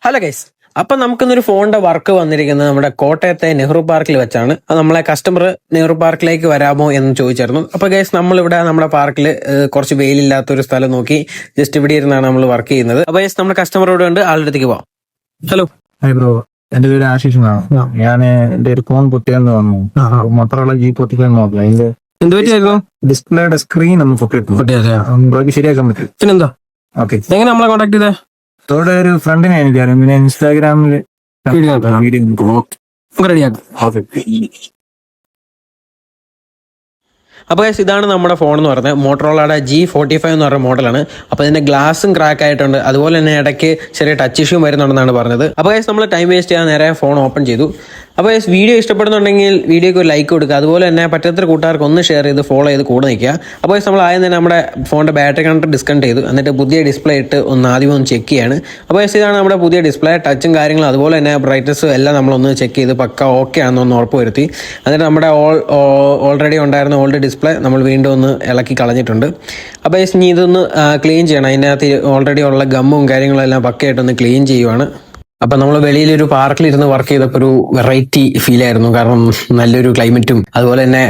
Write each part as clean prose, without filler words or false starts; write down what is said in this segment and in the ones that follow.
Hello guys, അപ്പൊ നമുക്കിന്നൊരു ഫോണിന്റെ വർക്ക് വന്നിരിക്കുന്നത് നമ്മുടെ കോട്ടയത്തെ നെഹ്റു പാർക്കിൽ വെച്ചാണ്. അത് നമ്മളെ കസ്റ്റമർ നെഹ്റു പാർക്കിലേക്ക് വരാമോ എന്ന് ചോദിച്ചായിരുന്നു. അപ്പൊ ഗൈസ്, നമ്മളിവിടെ നമ്മുടെ പാർക്കിൽ കുറച്ച് വെയിലില്ലാത്ത ഒരു സ്ഥലം നോക്കി ജസ്റ്റ് ഇവിടെ ഇരുന്നാണ് നമ്മൾ വർക്ക് ചെയ്യുന്നത്. അപ്പൊ ഗൈസ്, നമ്മുടെ കസ്റ്റമർ ഇവിടെ ഉണ്ട്, ആളുടെ അടുത്തേക്ക് പോവാം. ഹലോ. ഹായ് ബ്രോ, എന്റെ പേര് ആശിഷ് എന്നാണ്. ഞാൻ എന്റെ ഒരു ഫോൺ പൊട്ടിയെന്ന് പറഞ്ഞു. മൊത്തമുള്ള G45 നോക്കാം. അതിന്റെ എന്ത് പറ്റിയായിരുന്നു? ഡിസ്പ്ലേയുടെ സ്ക്രീൻ ഒന്ന് പൊട്ടിയിട്ടുണ്ട്. ബ്രോയ്ക്ക് ശരിയാക്കാൻ പറ്റും? പിന്നെന്താ, ഓക്കെ. എങ്ങനെ നമ്മളെ കോൺടാക്ട് ചെയ്തേ? അതോടെ ഒരു ഫ്രണ്ടിനെ എനിക്കറിയാം, പിന്നെ ഇൻസ്റ്റാഗ്രാമിൽ റെഡിയാക്കും. അപ്പോൾ ഗൈസ്, ഇതാണ് നമ്മുടെ ഫോൺ എന്ന് പറയുന്നത്. മോട്ടറോളയുടെ G45 എന്ന് പറയുന്ന മോഡലാണ്. അപ്പോൾ ഇതിന്റെ ഗ്ലാസും ക്രാക്ക് ആയിട്ടുണ്ട്, അതുപോലെ തന്നെ ഇടയ്ക്ക് ചെറിയ ടച്ച് ഇഷ്യൂ വരുന്നുണ്ടെന്നാണ് പറഞ്ഞത്. അപ്പോൾ ഗൈസ്, നമ്മൾ ടൈം വേസ്റ്റ് ചെയ്യാൻ നേരെ ഫോൺ ഓപ്പൺ ചെയ്തു. അപ്പോൾ ഗൈസ്, വീഡിയോ ഇഷ്ടപ്പെടുന്നുണ്ടെങ്കിൽ വീഡിയോക്ക് ഒരു ലൈക്ക് കൊടുക്കുക, അതുപോലെ തന്നെ പറ്റാത്ത കൂട്ടുകാർക്ക് ഒന്ന് ഷെയർ ചെയ്ത് ഫോളോ ചെയ്ത് കൂടെ നിൽക്കുക. അപ്പോൾ ഗൈസ്, നമ്മൾ ആദ്യം തന്നെ നമ്മുടെ ഫോണിന്റെ ബാറ്ററി കണക്ടർ ഡിസ്കണക്ട് ചെയ്തു, എന്നിട്ട് പുതിയ ഡിസ്പ്ലേ ഇട്ട് ആദ്യം ഒന്ന് ചെക്ക് ചെയ്യാണ്. അപ്പോൾ ഗൈസ്, ഇതാണ് നമ്മുടെ പുതിയ ഡിസ്പ്ലേ. ടച്ചും കാര്യങ്ങളും അതുപോലെ തന്നെ ബ്രൈറ്റ്നസ്സും എല്ലാം നമ്മളൊന്ന് ചെക്ക് ചെയ്ത് പക്ക ഓക്കെ ആണെന്നൊന്ന് ഉറപ്പ് വരുത്തി. എന്നിട്ട് നമ്മുടെ ഓൾറെഡി ഉണ്ടായിരുന്ന ഓൾഡ് ഡിസ്പ്ലേ നമ്മൾ വീണ്ടും ഒന്ന് ഇളക്കി കളഞ്ഞിട്ടുണ്ട്. അപ്പോൾ ഗൈസ്, ഇനി ഇതൊന്ന് ക്ലീൻ ചെയ്യണം. അതിനകത്ത് ഓൾറെഡി ഉള്ള ഗമ്മും കാര്യങ്ങളും എല്ലാം പക്കയായിട്ടൊന്ന് ക്ലീൻ ചെയ്യുവാണ്. അപ്പം നമ്മൾ വെളിയിലൊരു പാർക്കിലിരുന്ന് വർക്ക് ചെയ്തപ്പോൾ ഒരു വെറൈറ്റി ഫീൽ ആയിരുന്നു. കാരണം നല്ലൊരു ക്ലൈമറ്റും അതുപോലെ തന്നെ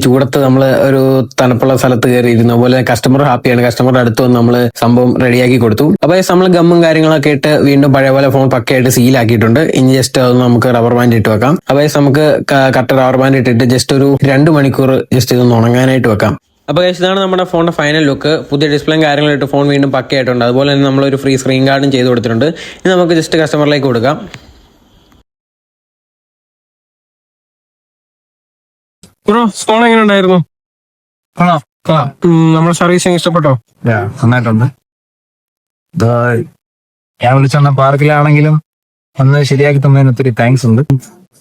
ചൂടത്ത് നമ്മൾ ഒരു തണുപ്പുള്ള സ്ഥലത്ത് കയറി ഇരുന്നു. അതുപോലെ കസ്റ്റമർ ഹാപ്പിയാണ്. കസ്റ്റമറുടെ അടുത്ത് വന്ന് നമ്മൾ സംഭവം റെഡിയാക്കി കൊടുത്തു. അപ്പോൾ നമ്മൾ ഗമ്മും കാര്യങ്ങളൊക്കെ ഇട്ട് വീണ്ടും പഴയ പോലെ ഫോൺ പക്കയായിട്ട് സീലാക്കിയിട്ടുണ്ട്. ഇനി ജസ്റ്റ് അതൊന്ന് നമുക്ക് റബ്ബർ ബാൻഡ് ഇട്ട് വെക്കാം. അപ്പോൾ നമുക്ക് കറക്റ്റ് റബ്ബർ ബാൻഡ് ഇട്ടിട്ട് ജസ്റ്റ് ഒരു 2 മണിക്കൂർ ജസ്റ്റ് ഇതൊന്ന് ഉണങ്ങാനായിട്ട് വെക്കാം. അപ്പോൾ ഗൈസ്, ഇതാണ് നമ്മുടെ ഫോണിന്റെ ഫൈനൽ ലുക്ക്. പുതിയ ഡിസ്പ്ലേയും കാര്യങ്ങളായിട്ട് ഫോൺ വീണ്ടും പക്കയായിട്ടുണ്ട്. അതുപോലെ തന്നെ നമ്മളൊരു ഫ്രീ സ്ക്രീൻ ഗാർഡും ചെയ്ത് കൊടുത്തിട്ടുണ്ട്. ഇനി നമുക്ക് ജസ്റ്റ് കസ്റ്റമറിലേക്ക് കൊടുക്കാം. ബ്രോ, ഫോൺ എങ്ങനെ ഉണ്ടായിരുന്നു? നമ്മുടെ സർവീസിങ് ഇഷ്ടപ്പെട്ടോ? നന്നായിട്ടുണ്ട്. ഞാൻ വിളിച്ചെന്ന പാർക്കിലാണെങ്കിലും ഒന്ന് ശരിയാക്കി തന്നതിന് ഒത്തിരി താങ്ക്സ് ഉണ്ട്.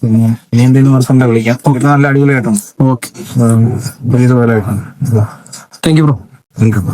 പിന്നെ ഇനി എന്തെങ്കിലും വർഷം വിളിക്കാം. നല്ല അടിപൊളിയായിട്ടുണ്ട്. ഓക്കെ, ഇതുപോലെ ആയിട്ടുണ്ട്. Thank you bro. വെൽക്കം.